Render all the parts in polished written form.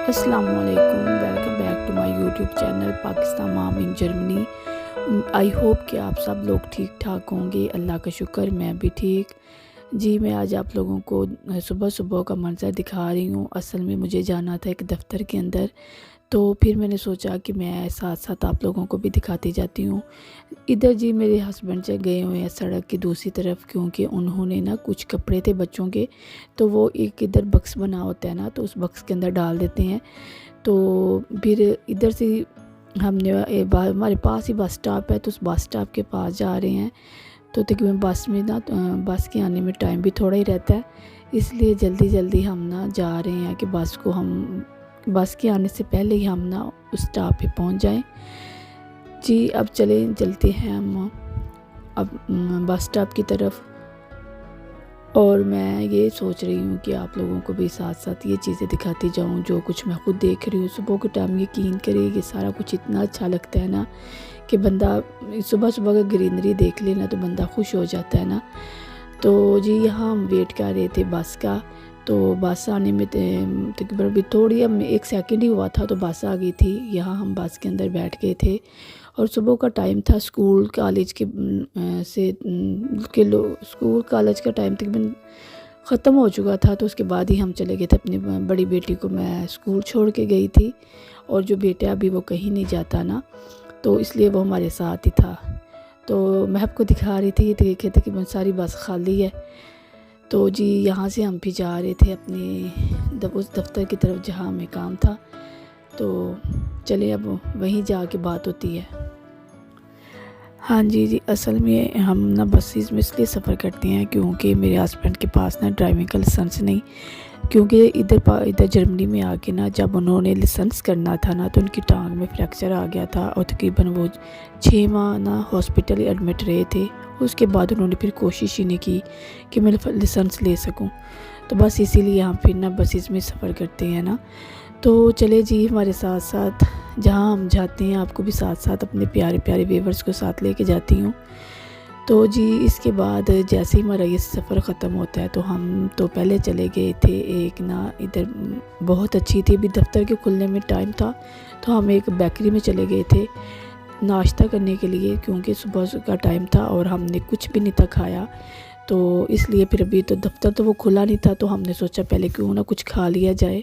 अस्सलामुअलैकुम, welcome back to my YouTube channel Pakistan mom in Germany. I hope कि आप सब लोग ठीक ठाक होंगे। अल्लाह का शुक्र, मैं भी ठीक। जी, मैं आज आप लोगों को सुबह सुबह का मंज़र दिखा रही हूँ। असल में मुझे जाना था एक दफ़्तर के अंदर, तो फिर मैंने सोचा कि मैं साथ साथ आप लोगों को भी दिखाती जाती हूँ। इधर जी मेरे हस्बैंड से गए हुए हैं सड़क की दूसरी तरफ, क्योंकि उन्होंने ना कुछ कपड़े थे बच्चों के, तो वो एक इधर बक्स बना होता है ना, तो उस बक्स के अंदर डाल देते हैं। तो फिर इधर से हमने हमारे पास ही बस स्टॉप है, तो उस बस स्टॉप के पास जा रहे हैं। तो तकरीबन बस में ना बस के आने में टाइम भी थोड़ा ही रहता है, इसलिए जल्दी जल्दी हम ना जा रहे हैं कि बस के आने से पहले ही हम ना उस स्टॉप पे पहुंच जाएं। जी, अब चलते हैं हम अब बस स्टॉप की तरफ। और मैं ये सोच रही हूँ कि आप लोगों को भी साथ साथ ये चीज़ें दिखाती जाऊँ जो कुछ मैं खुद देख रही हूँ सुबह के टाइम। यकीन करिए ये सारा कुछ इतना अच्छा लगता है ना कि बंदा सुबह सुबह का ग्रीनरी देख लेना तो बंदा खुश हो जाता है ना। तो जी, यहाँ हम वेट कर रहे थे बस का। तो बस आने में तकरीबन अभी थोड़ी अब 1 सेकंड ही हुआ था तो बस आ गई थी। यहाँ हम बस के अंदर बैठ गए थे और सुबह का टाइम था। स्कूल कॉलेज का टाइम तकरीबन ख़त्म हो चुका था, तो उसके बाद ही हम चले गए थे। अपनी बड़ी बेटी को मैं स्कूल छोड़ के गई थी, और जो बेटा अभी वो कहीं नहीं जाता ना, तो इसलिए वो हमारे साथ ही था। तो मैं आपको दिखा रही थी, देखे थे कि सारी बस खाली है। तो जी, यहाँ से हम भी जा रहे थे अपने उस दफ़्तर की तरफ जहाँ हमें काम था। तो चलिए अब वहीं जाके बात होती है। हाँ जी, असल में हम ना बसेस में इसलिए सफ़र करते हैं क्योंकि मेरे हस्बैंड के पास ना ड्राइविंग का लाइसेंस नहीं। क्योंकि इधर जर्मनी में आके ना जब उन्होंने लाइसेंस करना था ना, तो उनकी टांग में फ्रैक्चर आ गया था और तकरीबन वो 6 माह ना हॉस्पिटल एडमिट रहे थे। उसके बाद उन्होंने फिर कोशिश ही नहीं की कि मैं लाइसेंस ले सकूं। तो बस इसीलिए हम फिर ना बसेस में सफ़र करते हैं ना। तो चले जी, हमारे साथ साथ जहाँ हम जाते हैं आपको भी साथ साथ अपने प्यारे प्यारे व्यूअर्स को साथ लेके जाती हूँ। तो जी, इसके बाद जैसे ही हमारा ये सफ़र ख़त्म होता है तो हम तो पहले चले गए थे एक ना, इधर बहुत अच्छी थी, अभी दफ़्तर के खुलने में टाइम था, तो हम एक बेकरी में चले गए थे नाश्ता करने के लिए, क्योंकि सुबह का टाइम था और हमने कुछ भी नहीं था खाया। तो इसलिए फिर अभी तो दफ़्तर तो वो खुला नहीं था, तो हमने सोचा पहले क्यों ना कुछ खा लिया जाए।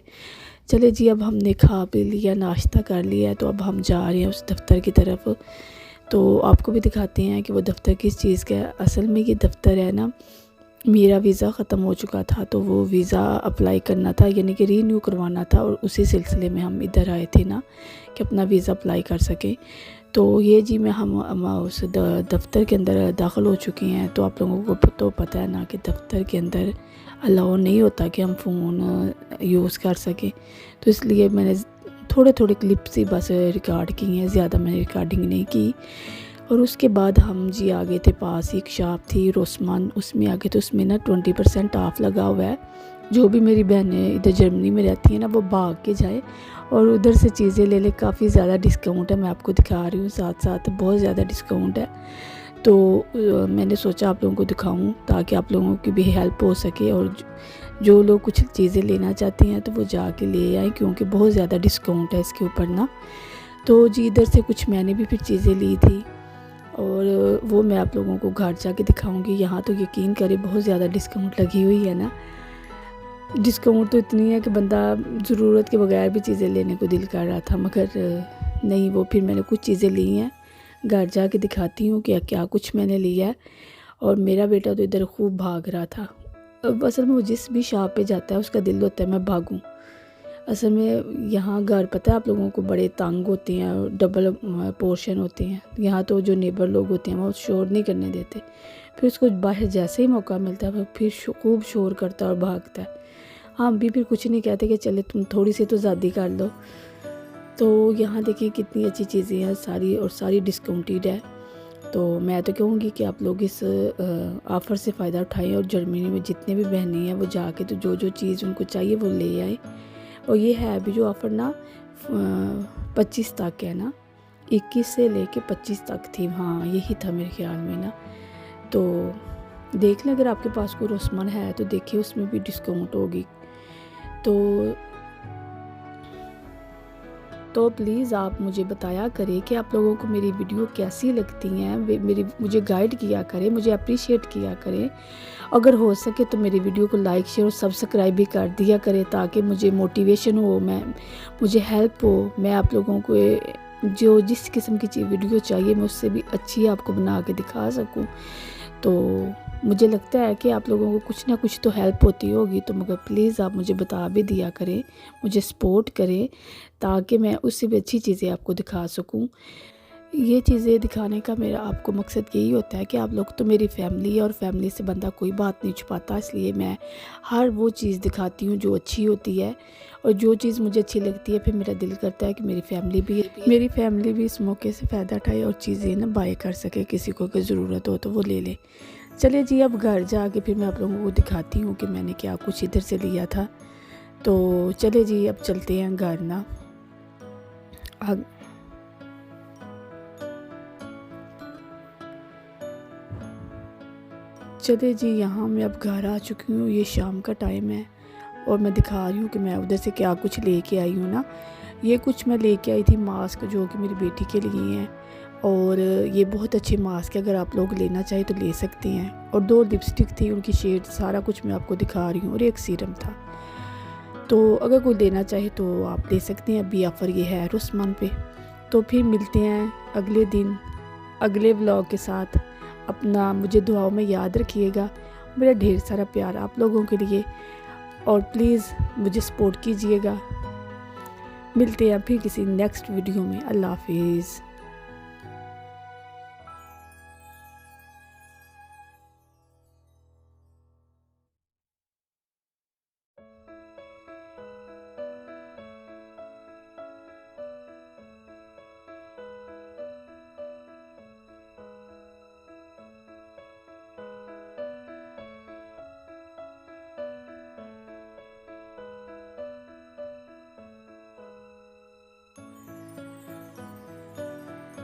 चले जी, अब हमने खा पी लिया, नाश्ता कर लिया है, तो अब हम जा रहे हैं उस दफ़्तर की तरफ। तो आपको भी दिखाते हैं कि वो दफ़्तर किस चीज़ का है। असल में ये दफ़्तर है ना, मेरा वीज़ा ख़त्म हो चुका था, तो वो वीज़ा अप्लाई करना था, यानी कि रीन्यू करवाना था, और उसी सिलसिले में हम इधर आए थे ना कि अपना वीज़ा अप्लाई कर सकें। तो ये जी हम उस दफ़्तर के अंदर दाखिल हो चुके हैं। तो आप लोगों को तो पता है ना कि दफ़्तर के अंदर अलाउ नहीं होता कि हम फ़ोन यूज़ कर सकें, तो इसलिए मैंने थोड़े थोड़े क्लिप्स ही बस रिकॉर्ड की हैं, ज़्यादा मैंने रिकॉर्डिंग नहीं की। और उसके बाद हम जी आ गए थे, पास ही एक शॉप थी रोसमान, उसमें आ गए। तो उसमें ना 20% ऑफ़ लगा हुआ है। जो भी मेरी बहनें इधर जर्मनी में रहती हैं ना, वो भाग के जाए और उधर से चीज़ें ले ले, काफ़ी ज़्यादा डिस्काउंट है। मैं आपको दिखा रही हूँ, साथ साथ बहुत ज़्यादा डिस्काउंट है। तो मैंने सोचा आप लोगों को दिखाऊं ताकि आप लोगों की भी हेल्प हो सके, और जो लोग कुछ चीज़ें लेना चाहते हैं तो वो जाके ले आए, क्योंकि बहुत ज़्यादा डिस्काउंट है इसके ऊपर ना। तो जी, इधर से कुछ मैंने भी फिर चीज़ें ली थी, और वो मैं आप लोगों को घर जाके दिखाऊंगी। यहाँ तो यकीन करें बहुत ज़्यादा डिस्काउंट लगी हुई है ना। डिस्काउंट तो इतनी है कि बंदा ज़रूरत के बगैर भी चीज़ें लेने को दिल कर रहा था, मगर नहीं, वो फिर मैंने कुछ चीज़ें ली हैं। घर जाके दिखाती हूँ कि क्या कुछ मैंने लिया है। और मेरा बेटा तो इधर खूब भाग रहा था। अब असल में वो जिस भी शॉप पे जाता है उसका दिल होता है मैं भागूं। असल में यहाँ घर पता है आप लोगों को बड़े तंग होते हैं, डबल पोर्शन होते हैं। यहाँ तो जो नेबर लोग होते हैं वो शोर नहीं करने देते, फिर उसको बाहर जैसे ही मौका मिलता है वो फिर खूब शोर करता है और भागता है। हम भी फिर कुछ नहीं कहते कि चले तुम थोड़ी सी तो ज़्यादा कर लो। तो यहाँ देखिए कितनी अच्छी चीज़ें हैं सारी, और सारी डिस्काउंटेड है। तो मैं तो कहूँगी कि आप लोग इस ऑफ़र से फ़ायदा उठाएं, और जर्मनी में जितने भी बहनें हैं वो जाके तो जो जो चीज़ उनको चाहिए वो ले आए। और ये है अभी जो ऑफ़र ना 25 तक है ना, 21 से लेके 25 तक थी, हाँ यही था मेरे ख्याल में ना। तो देख लें, अगर आपके पास कोई रोसमन है तो देखिए उसमें भी डिस्काउंट होगी। तो तो प्लीज़ आप मुझे बताया करें कि आप लोगों को मेरी वीडियो कैसी लगती हैं, मुझे गाइड किया करें, मुझे अप्रिशिएट किया करें। अगर हो सके तो मेरी वीडियो को लाइक शेयर और सब्सक्राइब भी कर दिया करें, ताकि मुझे मोटिवेशन हो, मुझे हेल्प हो, मैं आप लोगों को जो जिस किस्म की वीडियो चाहिए मैं उससे भी अच्छी आपको बना के दिखा सकूं। तो मुझे लगता है कि आप लोगों को कुछ ना कुछ तो हेल्प होती होगी, तो मगर प्लीज़ आप मुझे बता भी दिया करें, मुझे सपोर्ट करें, ताकि मैं उससे भी अच्छी चीज़ें आपको दिखा सकूं। ये चीज़ें दिखाने का मेरा आपको मकसद यही होता है कि आप लोग तो मेरी फैमिली है, और फैमिली से बंदा कोई बात नहीं छुपाता, इसलिए मैं हर वो चीज़ दिखाती हूँ जो अच्छी होती है, और जो चीज़ मुझे अच्छी लगती है फिर मेरा दिल करता है कि मेरी फैमिली भी इस मौके से फ़ायदा उठाए और चीज़ें ना बाय कर सके, किसी को अगर ज़रूरत हो तो वो ले ले। चलिए जी, अब घर जाके फिर मैं आप लोगों को दिखाती हूँ कि मैंने क्या कुछ इधर से लिया था। तो चले जी, अब चलते हैं घर ना। चले जी, यहाँ मैं अब घर आ चुकी हूँ, ये शाम का टाइम है, और मैं दिखा रही हूँ कि मैं उधर से क्या कुछ लेके आई हूँ ना। ये कुछ मैं लेके आई थी मास्क, जो कि मेरी बेटी के लिए हैं, और ये बहुत अच्छे मास्क है, अगर आप लोग लेना चाहें तो ले सकते हैं। और 2 लिपस्टिक थी, उनकी शेड, सारा कुछ मैं आपको दिखा रही हूँ, और एक सीरम था। तो अगर कोई लेना चाहे तो आप ले सकते हैं, अभी ऑफ़र ये है रुस्मान पे। तो फिर मिलते हैं अगले दिन अगले व्लॉग के साथ। अपना मुझे दुआओं में याद रखिएगा, मेरा ढेर सारा प्यार आप लोगों के लिए, और प्लीज़ मुझे सपोर्ट कीजिएगा। मिलते हैं फिर किसी नेक्स्ट वीडियो में। अल्लाह हाफिज़।